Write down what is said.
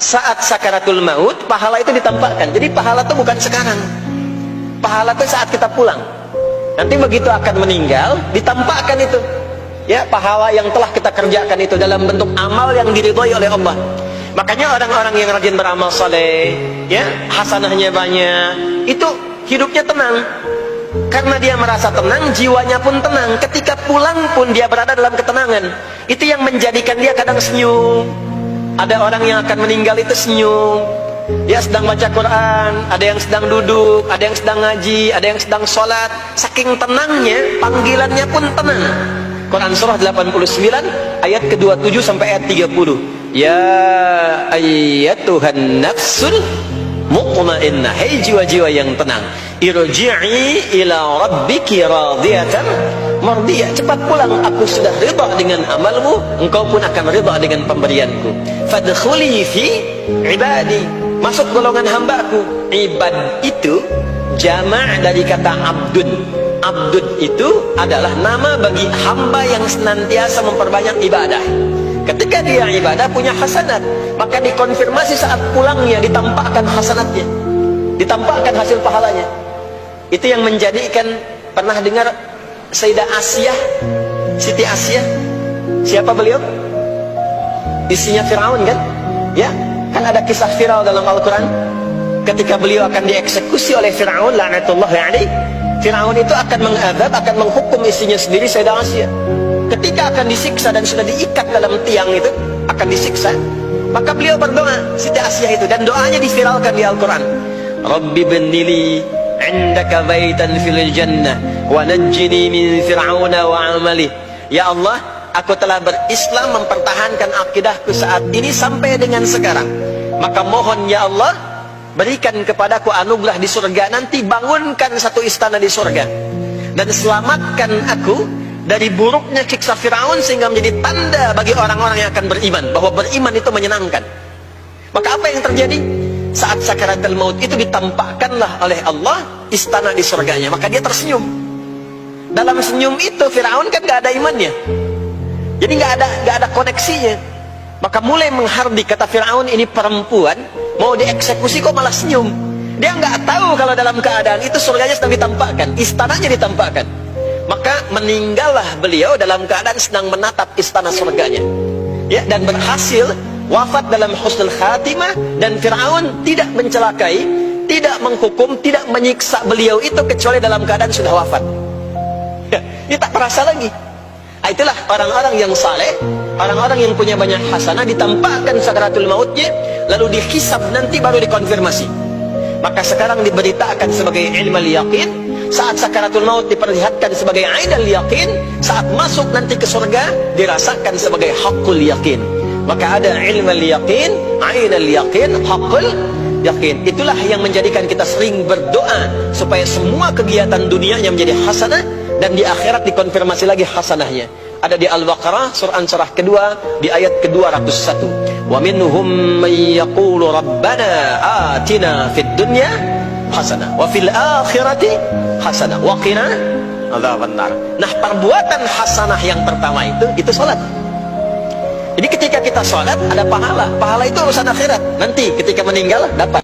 saat sakaratul maut, pahala itu ditampakkan. Jadi pahala itu bukan sekarang. Pahala itu saat kita pulang. Nanti begitu akan meninggal, ditampakkan itu. Ya, pahala yang telah kita kerjakan itu dalam bentuk amal yang diridhoi oleh Allah. Makanya orang-orang yang rajin beramal saleh, ya, hasanahnya banyak, itu hidupnya tenang. Karena dia merasa tenang, jiwanya pun tenang. Ketika pulang pun dia berada dalam ketenangan. Itu yang menjadikan dia kadang senyum. Ada orang yang akan meninggal itu senyum. Dia sedang baca Quran, ada yang sedang duduk, ada yang sedang ngaji, ada yang sedang sholat. Saking tenangnya, panggilannya pun tenang. Quran surah 89 ayat ke-27 sampai ayat 30. Ya ayyatuhan nafsul mutmainnah, hai jiwa-jiwa yang tenang, irji'i ila rabbiki radiyatan mardiyah, cepat pulang, aku sudah ridha dengan amalmu, engkau pun akan ridha dengan pemberianku. Fadkhuli fi ibadi, masuk golongan hambaku. Ibad itu jama' dari kata abdun. Abdun itu adalah nama bagi hamba yang senantiasa memperbanyak ibadah. Ketika dia ibadah punya hasanat, maka dikonfirmasi saat pulangnya, ditampakkan hasanatnya, ditampakkan hasil pahalanya. Itu yang menjadikan, pernah dengar Sayyidah Asyah, Siti Asyah? Siapa beliau? Istrinya Firaun kan? Ya, kan ada kisah Firaun dalam Al-Quran. Ketika beliau akan dieksekusi oleh Firaun, laknatullahi alaihi, Firaun itu akan mengadab, akan menghukum istrinya sendiri, Sayyidah Asyah. Ketika akan disiksa dan sudah diikat dalam tiang itu, akan disiksa, maka beliau berdoa, Siti Asyah itu, dan doanya diviralkan di Al-Quran. Rabbi bennili indaka baitan fil jannah wa najjini min fir'auna wa amali. Ya Allah, aku telah berislam, mempertahankan akidahku saat ini sampai dengan sekarang. Maka mohon ya Allah, berikan kepadaku anugerah di surga nanti, bangunkan satu istana di surga, dan selamatkan aku dari buruknya siksa Firaun, sehingga menjadi tanda bagi orang-orang yang akan beriman bahwa beriman itu menyenangkan. Maka apa yang terjadi? Saat sakaratul maut itu ditampakkanlah oleh Allah istana di surganya, maka dia tersenyum. Dalam senyum itu Firaun kan gak ada imannya, jadi gak ada koneksinya. Maka mulai menghardik, kata Firaun, ini perempuan mau dieksekusi kok malah senyum. Dia nggak tahu kalau dalam keadaan itu surganya sedang ditampakkan, istananya ditampakkan. Maka meninggallah beliau dalam keadaan sedang menatap istana surganya, ya, dan berhasil wafat dalam husnul khatimah. Dan Firaun tidak mencelakai, tidak menghukum, tidak menyiksa beliau itu kecuali dalam keadaan sudah wafat, ya, dia tak merasa lagi. Itulah orang-orang yang saleh, orang-orang yang punya banyak hasanah, ditampakkan sakaratul mautnya, lalu dihisab, nanti baru dikonfirmasi. Maka sekarang diberitakan sebagai ilmal yaqin, saat sakaratul maut diperlihatkan sebagai ainal yaqin, saat masuk nanti ke surga dirasakan sebagai haqqul yaqin. Maka ada ilmal yaqin, ainal yaqin, haqqul yaqin. Itulah yang menjadikan kita sering berdoa supaya semua kegiatan dunianya menjadi hasanah, dan di akhirat dikonfirmasi lagi hasanahnya. Ada di Al-Baqarah surah kedua di ayat ke-201. Wa minhum may yaqulu rabbana atina fid dunya hasanah wa fil akhirati hasanah wa qina adzabannar. Nah, perbuatan hasanah yang pertama itu salat. Jadi ketika kita salat ada pahala. Pahala itu urusan akhirat. Nanti ketika meninggal dapat.